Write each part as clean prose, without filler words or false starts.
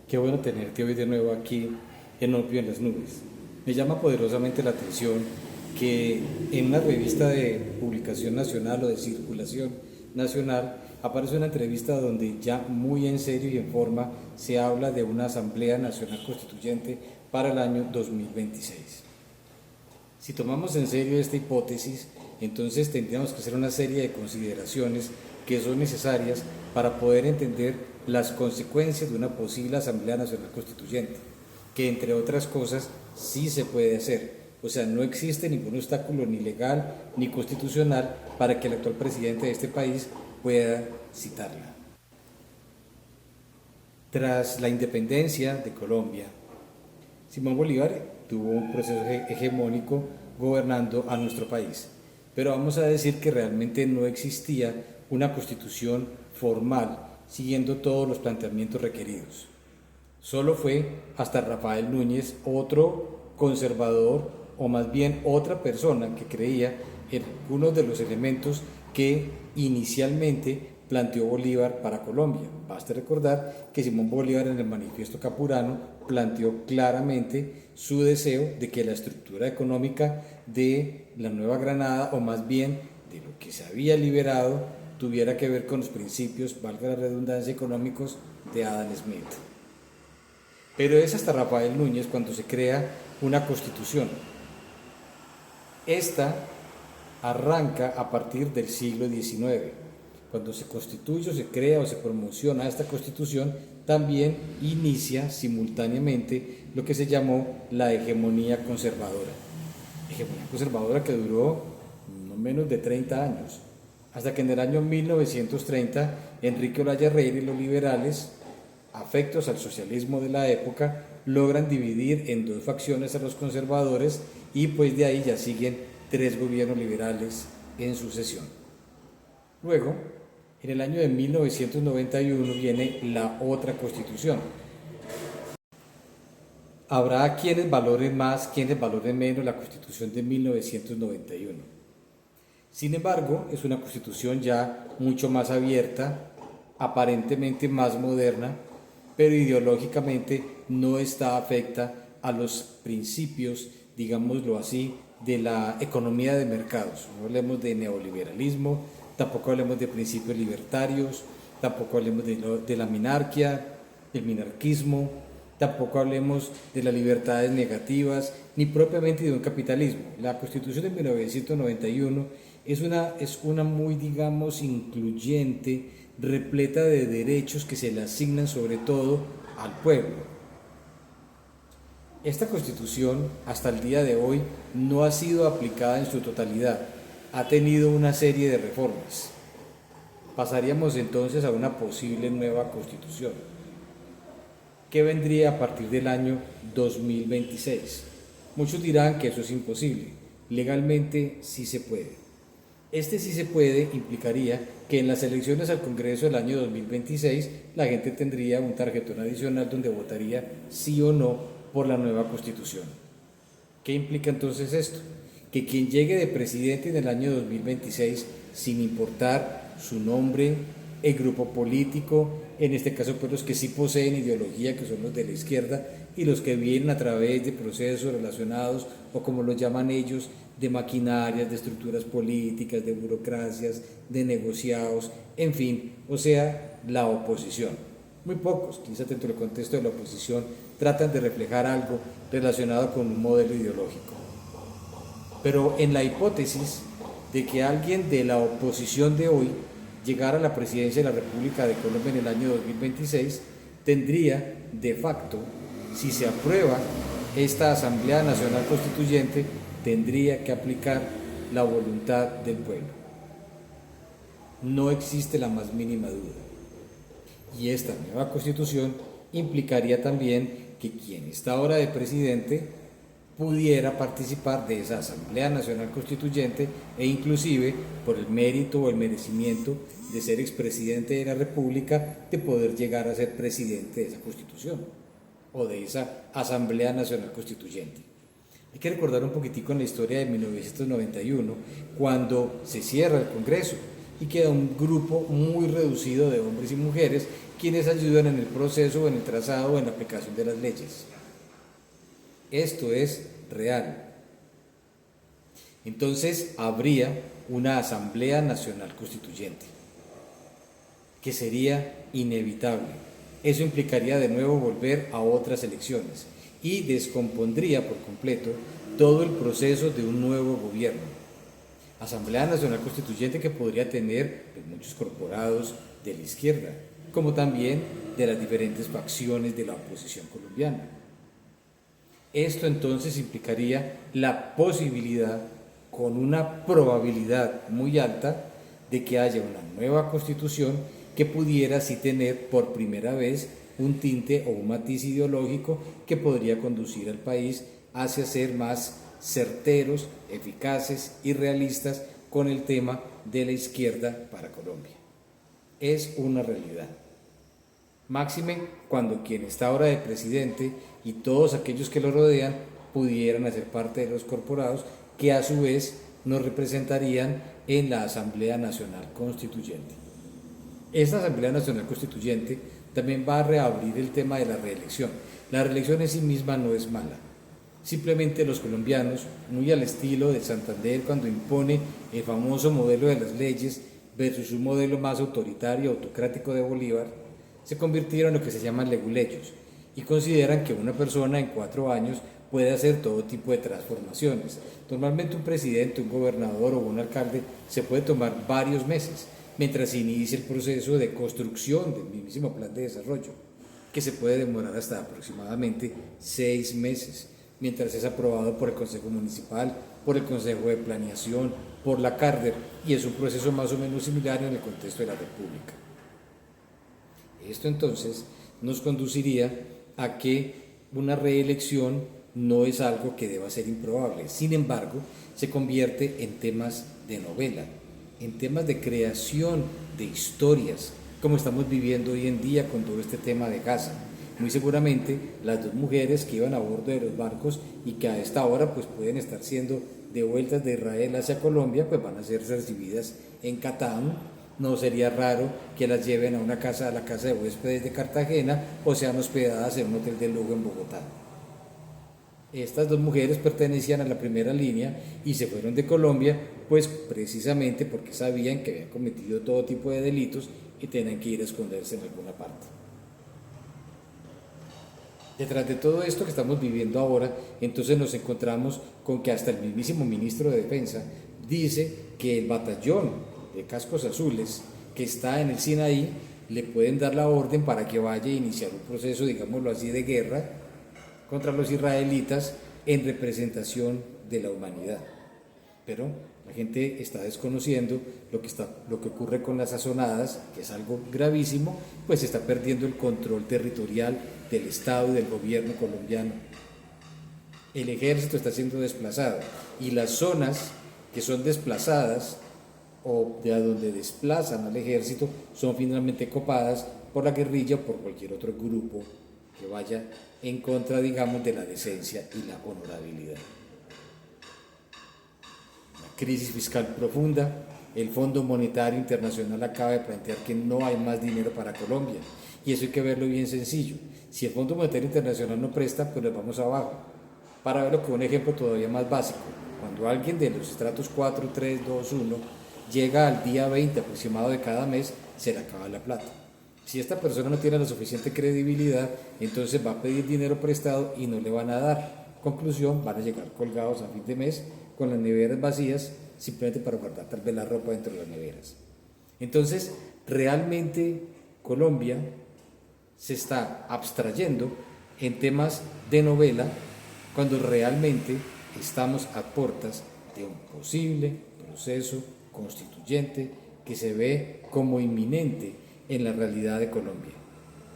Qué bueno tenerte hoy de nuevo aquí en Opio en las Nubes. Me llama poderosamente la atención que en una revista de publicación nacional o de circulación nacional aparece una entrevista donde ya muy en serio y en forma se habla de una Asamblea Nacional Constituyente para el año 2026. Si tomamos en serio esta hipótesis, entonces tendríamos que hacer una serie de consideraciones que son necesarias para poder entender las consecuencias de una posible Asamblea Nacional Constituyente, que entre otras cosas sí se puede hacer. O sea, no existe ningún obstáculo ni legal ni constitucional para que el actual presidente de este país pueda citarla. Tras la independencia de Colombia, Simón Bolívar tuvo un proceso hegemónico gobernando a nuestro país, pero vamos a decir que realmente no existía una constitución formal siguiendo todos los planteamientos requeridos. Solo fue hasta Rafael Núñez, otro conservador o más bien otra persona que creía en algunos de los elementos que inicialmente planteó Bolívar para Colombia. Basta recordar que Simón Bolívar en el Manifiesto Capurano planteó claramente su deseo de que la estructura económica de la Nueva Granada, o más bien de lo que se había liberado, tuviera que ver con los principios, valga la redundancia, económicos de Adam Smith. Pero es hasta Rafael Núñez cuando se crea una constitución. Esta arranca a partir del siglo XIX. Cuando se constituye o se crea o se promociona esta constitución, también inicia simultáneamente lo que se llamó la hegemonía conservadora. Hegemonía conservadora que duró no menos de 30 años, hasta que en el año 1930 Enrique Olaya Herrera y los liberales, afectos al socialismo de la época, logran dividir en dos facciones a los conservadores y pues de ahí ya siguen tres gobiernos liberales en sucesión. Luego, en el año de 1991 viene la otra constitución. Habrá quienes valoren más, quienes valoren menos la constitución de 1991. Sin embargo, es una constitución ya mucho más abierta, aparentemente más moderna, pero ideológicamente no está afecta a los principios, digámoslo así, de la economía de mercados. No hablemos de neoliberalismo, tampoco hablemos de principios libertarios, tampoco hablemos de la minarquía, del minarquismo, tampoco hablemos de las libertades negativas, ni propiamente de un capitalismo. La Constitución de 1991 es una muy, digamos, incluyente, repleta de derechos que se le asignan sobre todo al pueblo. Esta Constitución, hasta el día de hoy, no ha sido aplicada en su totalidad. Ha tenido una serie de reformas. Pasaríamos entonces a una posible nueva Constitución, que vendría a partir del año 2026. Muchos dirán que eso es imposible. Legalmente sí se puede. Este sí se puede implicaría que en las elecciones al Congreso del año 2026 la gente tendría un tarjetón adicional donde votaría sí o no por la nueva Constitución. ¿Qué implica entonces esto? Que quien llegue de presidente en el año 2026, sin importar su nombre, el grupo político, en este caso pues los que sí poseen ideología, que son los de la izquierda, y los que vienen a través de procesos relacionados, o como lo llaman ellos, de maquinarias, de estructuras políticas, de burocracias, de negociados, en fin, o sea, la oposición. Muy pocos, quizás dentro del contexto de la oposición, tratan de reflejar algo relacionado con un modelo ideológico. Pero en la hipótesis de que alguien de la oposición de hoy llegara a la presidencia de la República de Colombia en el año 2026, tendría de facto, si se aprueba esta Asamblea Nacional Constituyente, tendría que aplicar la voluntad del pueblo. No existe la más mínima duda. Y esta nueva Constitución implicaría también que quien está ahora de presidente pudiera participar de esa Asamblea Nacional Constituyente e inclusive por el mérito o el merecimiento de ser expresidente de la República, de poder llegar a ser presidente de esa Constitución o de esa Asamblea Nacional Constituyente. Hay que recordar un poquitico en la historia de 1991, cuando se cierra el Congreso y queda un grupo muy reducido de hombres y mujeres quienes ayudan en el proceso o en el trazado o en la aplicación de las leyes. Esto es real. Entonces habría una Asamblea Nacional Constituyente, que sería inevitable. Eso implicaría de nuevo volver a otras elecciones y descompondría por completo todo el proceso de un nuevo gobierno. Asamblea Nacional Constituyente que podría tener muchos corporados de la izquierda, como también de las diferentes facciones de la oposición colombiana. Esto entonces implicaría la posibilidad, con una probabilidad muy alta, de que haya una nueva constitución que pudiera así tener por primera vez un tinte o un matiz ideológico que podría conducir al país hacia ser más certeros, eficaces y realistas con el tema de la izquierda para Colombia. Es una realidad. Máxime cuando quien está ahora de presidente y todos aquellos que lo rodean pudieran hacer parte de los corporados que a su vez nos representarían en la Asamblea Nacional Constituyente. Esta Asamblea Nacional Constituyente también va a reabrir el tema de la reelección. La reelección en sí misma no es mala. Simplemente los colombianos, muy al estilo de Santander cuando impone el famoso modelo de las leyes versus un modelo más autoritario, autocrático de Bolívar, se convirtieron en lo que se llaman leguleyos y consideran que una persona en 4 años puede hacer todo tipo de transformaciones. Normalmente un presidente, un gobernador o un alcalde se puede tomar varios meses mientras se inicia el proceso de construcción del mismísimo plan de desarrollo, que se puede demorar hasta aproximadamente 6 meses, mientras es aprobado por el Consejo Municipal, por el Consejo de Planeación, por la CARDER, y es un proceso más o menos similar en el contexto de la República. Esto entonces nos conduciría a que una reelección no es algo que deba ser improbable. Sin embargo, se convierte en temas de novela, en temas de creación de historias, como estamos viviendo hoy en día con todo este tema de Gaza. Muy seguramente las 2 mujeres que iban a bordo de los barcos y que a esta hora pues pueden estar siendo devueltas de Israel hacia Colombia, pues van a ser recibidas en Catán. No sería raro que las lleven a la casa de huéspedes de Cartagena o sean hospedadas en un hotel de lujo en Bogotá. Estas 2 mujeres pertenecían a la primera línea y se fueron de Colombia, pues precisamente porque sabían que habían cometido todo tipo de delitos y tenían que ir a esconderse en alguna parte. Detrás de todo esto que estamos viviendo ahora, entonces nos encontramos con que hasta el mismísimo ministro de Defensa dice que el batallón de cascos azules que está en el Sinaí le pueden dar la orden para que vaya a iniciar un proceso, digámoslo así, de guerra contra los israelitas en representación de la humanidad. Pero la gente está desconociendo lo que ocurre con las azonadas, que es algo gravísimo, pues se está perdiendo el control territorial del Estado y del gobierno colombiano. El ejército está siendo desplazado y las zonas que son desplazadas o de a donde desplazan al ejército son finalmente copadas por la guerrilla o por cualquier otro grupo que vaya en contra, digamos, de la decencia y la honorabilidad. Una crisis fiscal profunda. El Fondo Monetario Internacional acaba de plantear que no hay más dinero para Colombia, y eso hay que verlo bien sencillo. Si el Fondo Monetario Internacional no presta, pues nos vamos abajo. Para verlo con un ejemplo todavía más básico, cuando alguien de los estratos 4, 3, 2, 1 llega al día 20 aproximado de cada mes, se le acaba la plata. Si esta persona no tiene la suficiente credibilidad, entonces va a pedir dinero prestado y no le van a dar. Conclusión, van a llegar colgados a fin de mes con las neveras vacías, simplemente para guardar tal vez la ropa dentro de las neveras. Entonces, realmente Colombia se está abstrayendo en temas de novela cuando realmente estamos a puertas de un posible proceso constituyente que se ve como inminente en la realidad de Colombia.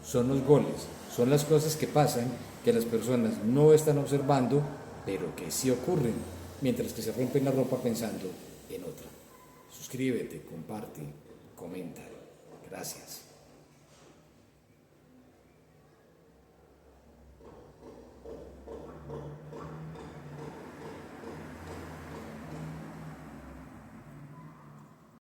Son los goles, son las cosas que pasan, que las personas no están observando, pero que sí ocurren, mientras que se rompen la ropa pensando en otra. Suscríbete, comparte, comenta. Gracias.